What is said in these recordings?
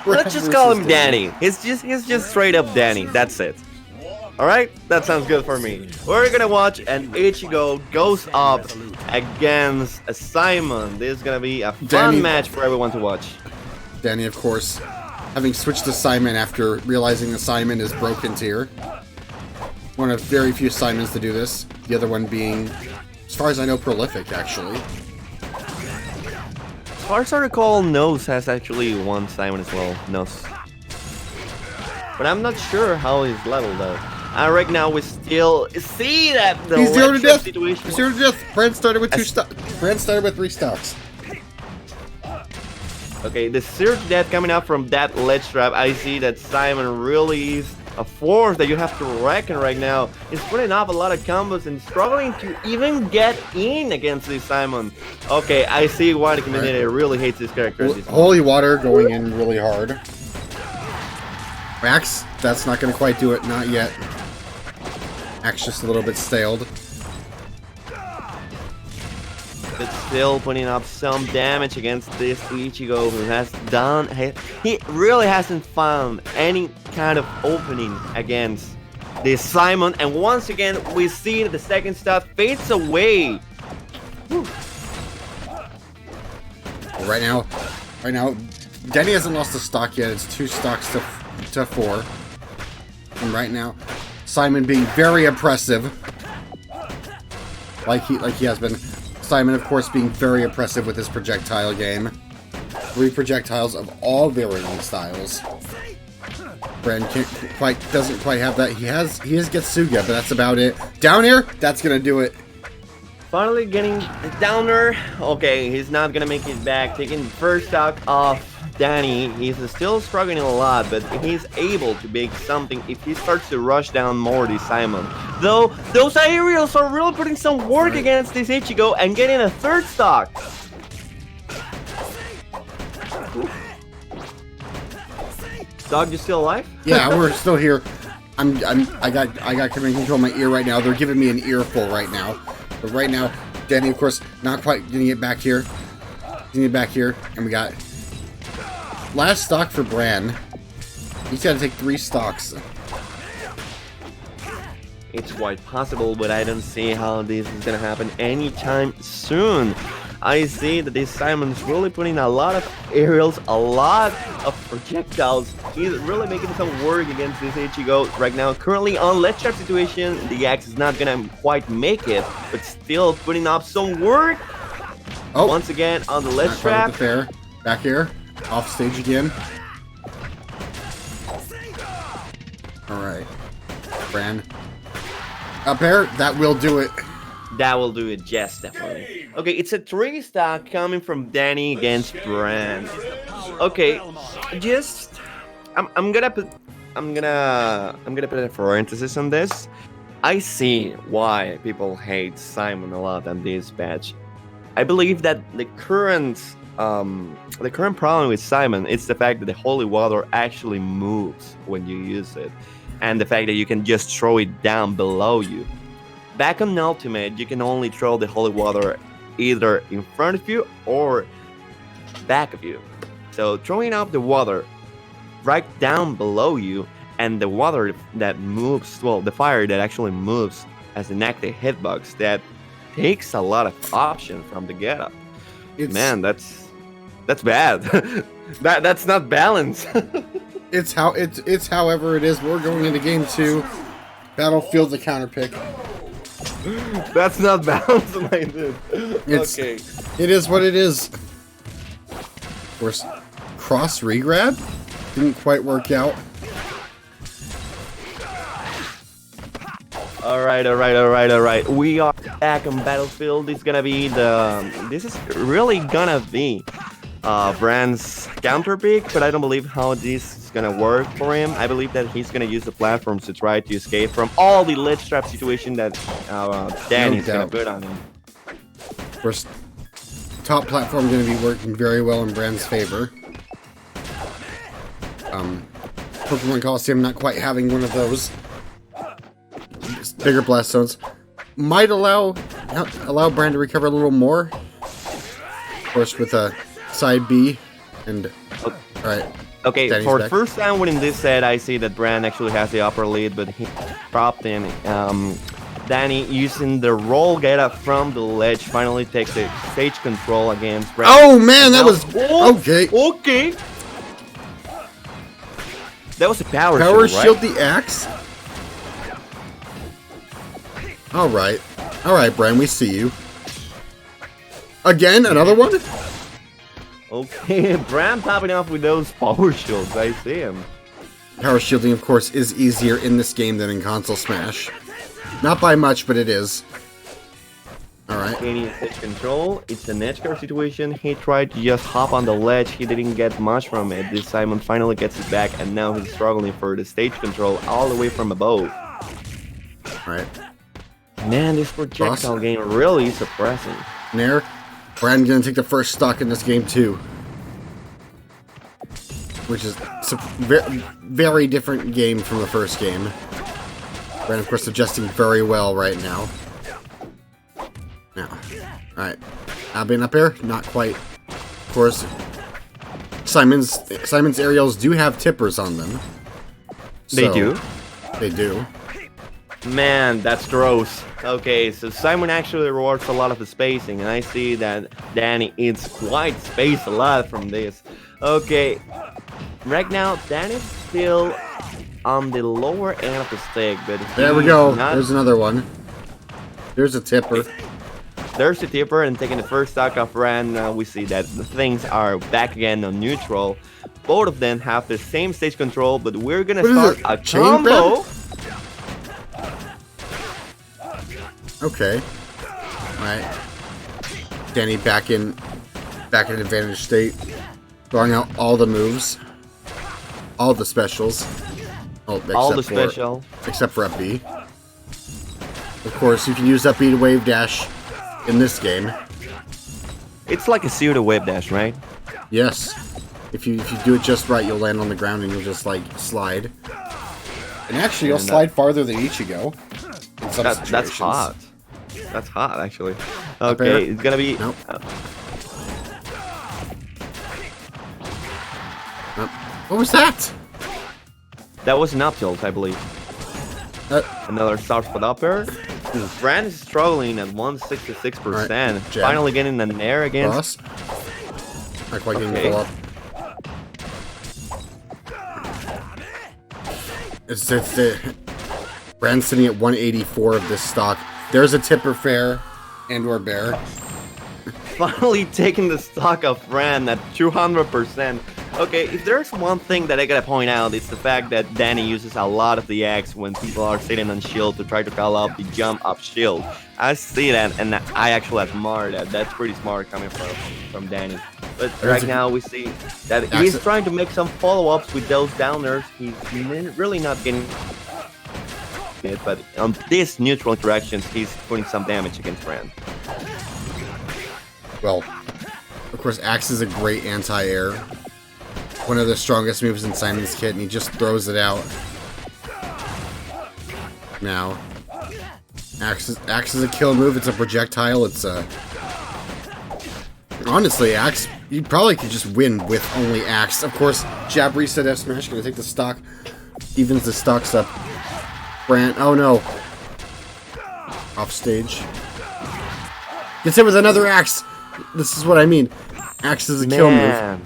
Let's just call him Dany. He's just straight up Dany. That's it. Alright? That sounds good for me. We're gonna watch an Ichigo goes up against a Simon. This is gonna be a fun match for everyone to watch. Dany, of course, having switched to Simon after realizing the Simon is broken tier. One of very few Simons to do this. The other one being, as far as I know, Prolific, actually. As far as I recall, Nose has actually one Simon as well. Nose. But I'm not sure how he's leveled though. Right now we still see that the he's 0 to death. Situation. He's 0 to death. Brann started with 3 stocks. Okay, the 0 to death coming out from that ledge trap. I see that Simon really is a force that you have to reckon right now. He's putting up a lot of combos and struggling to even get in against this Simon. Okay, I see why the community really hates this character. Holy water going in really hard. Max, that's not going to quite do it. Not yet. Max just a little bit staled. But still putting up some damage against this Ichigo, who has done... He really hasn't found any kind of opening against this Simon. And once again, we see the second stuff fades away. Whew. Right now, Dany hasn't lost a stock yet. It's 2 stocks to 4. And right now, Simon being very oppressive, like he has been. Simon, of course, being very oppressive with his projectile game. 3 projectiles of all varying styles. Brann doesn't quite have that. He has Getsuga, but that's about it. Down here, that's gonna do it. Finally getting the downer. Okay, he's not gonna make it back. Taking the first stock off Dany. He's still struggling a lot, but he's able to make something if he starts to rush down more this Simon. Though, those aerials are really putting some work against this Ichigo and getting a 3rd stock. Dog, you still alive? Yeah, we're still here. I got command control in my ear right now. They're giving me an earful right now. But right now, Dany, of course, not quite getting it back here. Getting it back here, and we got last stock for Brann. He's got to take 3 stocks. It's quite possible, but I don't see how this is gonna happen anytime soon. I see that this Simon's really putting a lot of aerials, a lot of projectiles. He's really making some work against this Ichigo right now. Currently on ledge trap situation, the axe is not gonna quite make it, but still putting up some work. Oh, once again on the ledge trap. Fair. Back here, off stage again. All right, Brann. Up there, that will do it. That will do it, yes, definitely. Okay, it's a 3 stock coming from Dany against Brann. Okay, just I'm gonna put a parenthesis on this. I see why people hate Simon a lot on this patch. I believe that the current problem with Simon is the fact that the holy water actually moves when you use it, and the fact that you can just throw it down below you. Back on Ultimate, you can only throw the holy water either in front of you or back of you. So throwing out the water right down below you, and the water that moves, well, the fire that actually moves as an active hitbox, that takes a lot of options from the getup. Man, that's bad. that's not balanced. It's however it is. We're going into game 2. Battlefield the counter pick. That's not balanced like this. Okay. It is what it is. Of course, cross regrab didn't quite work out. Alright. We are back on Battlefield. This is really gonna be Brann's counter pick, but I don't believe how this is gonna work for him. I believe that he's gonna use the platforms to try to escape from all the ledge trap situation that Dany's gonna put on him. First, top platform gonna be working very well in Brann's favor. Pokemon Coliseum not quite having one of those. Bigger blast zones might allow Brann to recover a little more. Of course, with a side B and all right, Okay, Danny's for the back. first time winning this set, I see that Brann actually has the upper lead, but he dropped in. Dany, using the roll get up from the ledge, finally takes the stage control against Brann. Oh man, And that now- was okay. Okay. That was a power Shield right? the axe. All right, Brann, we see you. Again, another one. Okay, Brann popping off with those power shields. I see him. Power shielding, of course, is easier in this game than in console Smash. Not by much, but it is. Alright. Gaining stage control. It's an edge guard situation. He tried to just hop on the ledge. He didn't get much from it. This Simon finally gets it back, and now he's struggling for the stage control all the way from above. Alright. Man, this projectile game really is suppressing. Nair. Brann gonna take the first stock in this game, too. Which is a very different game from the first game. Brann, of course, adjusting very well right now. Now, alright. Albion up air? Not quite. Of course, Simon's aerials do have tippers on them. They do? They do. Man, that's gross. Okay, so Simon actually rewards a lot of the spacing, and I see that Dany is quite spaced a lot from this. Okay, right now, Dany's still on the lower end of the stick, but There we go. There's another one. There's a tipper. There's the tipper, and taking the first stock of Brann, we see that the things are back again on neutral. Both of them have the same stage control, but we're gonna start a Chain combo. Okay. Alright. Dany back in advantage state. Throwing out all the moves. All the specials. Oh, except for up B. Of course, you can use up B to wave dash in this game. It's like a pseudo wave dash, right? Yes. If you do it just right, you'll land on the ground and you'll just like slide. And actually, you'll slide farther than Ichigo. In some situations. That's hot. That's hot, actually. Okay, it's gonna be. Nope. What was that? That was an up tilt, I believe. Another soft spot up air. Brann is struggling at 166%. Right, Finally getting an air against. Not quite getting full up. It's Brann's sitting at 184 of this stock. There's a tipper fair and/or bear. Finally taking the stock of Brann at 200%. Okay, if there's one thing that I gotta point out, it's the fact that Dany uses a lot of the X when people are sitting on shield to try to call out the jump up shield. I see that, and I actually admire that. That's pretty smart coming from Dany. But right now we see that he's trying to make some follow-ups with those downers. He's really not getting it, but on these neutral interactions, he's putting some damage against Brann. Well, of course, Axe is a great anti-air. One of the strongest moves in Simon's kit, and he just throws it out. Now, Axe is a kill move. It's a projectile. It's a... Honestly, Axe, you probably could just win with only Axe. Of course, jab reset F smash, gonna take the stock. Evens the stocks up. Brann, oh no. Off stage. Gets hit with another Axe. This is what I mean. Axe is a kill move.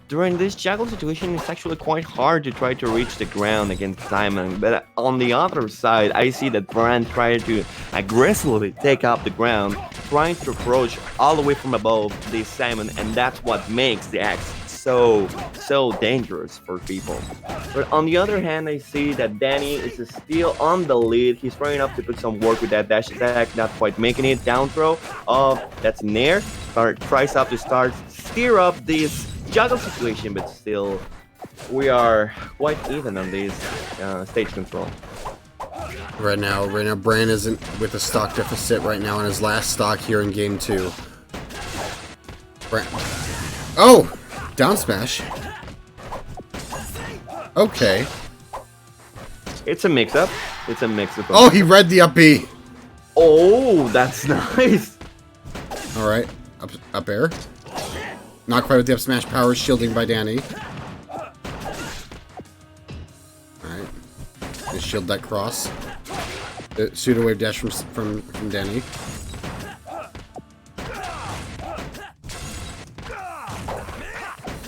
During this juggle situation, it's actually quite hard to try to reach the ground against Simon, but on the other side, I see that Brann tried to aggressively take up the ground, trying to approach all the way from above this Simon, and that's what makes the Axe so dangerous for people. But on the other hand, I see that Dany is still on the lead. He's trying up to put some work with that dash attack, not quite making it. Down throw, that's Nair. Tries up to start steer up this juggle situation, but still we are quite even on this stage control. Right now Brann isn't with a stock deficit right now on his last stock here in game 2. Brann. Oh! Down smash. Okay. It's a mix-up. Oh, he read the up B. Oh, that's nice. Alright. Up air. Not quite with the up smash power, shielding by Dany. And shield that cross. Pseudo wave dash from Dany.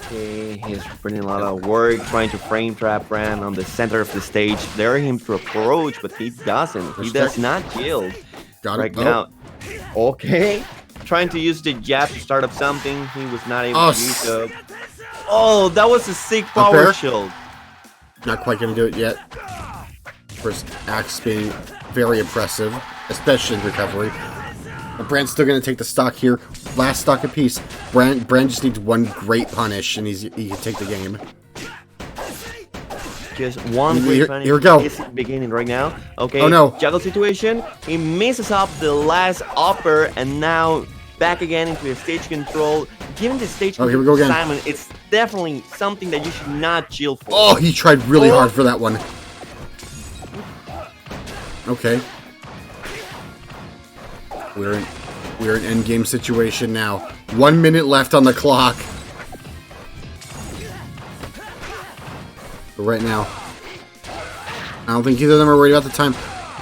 Okay, he's putting a lot of work trying to frame trap Brann on the center of the stage, daring him to approach, but he doesn't. He does not yield Got right him. now. Okay, trying to use the jab to start up something. He was not able to use it. Oh, that was a sick power shield. Not quite gonna do it yet. First axe being very impressive, especially in recovery. But Brann's still gonna take the stock here. Last stock apiece. Brann just needs one great punish, and he can take the game. Just one great punish. Here we go. Is beginning right now. Okay. Oh no! Juggle situation. He misses up the last upper, and now back again into the stage control. Given the stage control, here we go again. Simon, it's definitely something that you should not chill for. Oh, he tried really hard for that one. Okay. We're in endgame situation now. 1 minute left on the clock. But right now, I don't think either of them are worried about the time.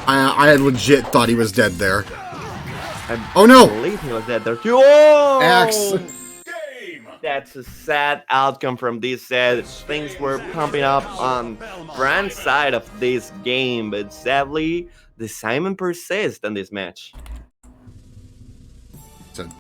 I had legit thought he was dead there. Oh no! I believe he was dead there too. Oh! Axe. That's a sad outcome from this set. Things were pumping up on Brann's side of this game, but sadly, the Simon persists in this match.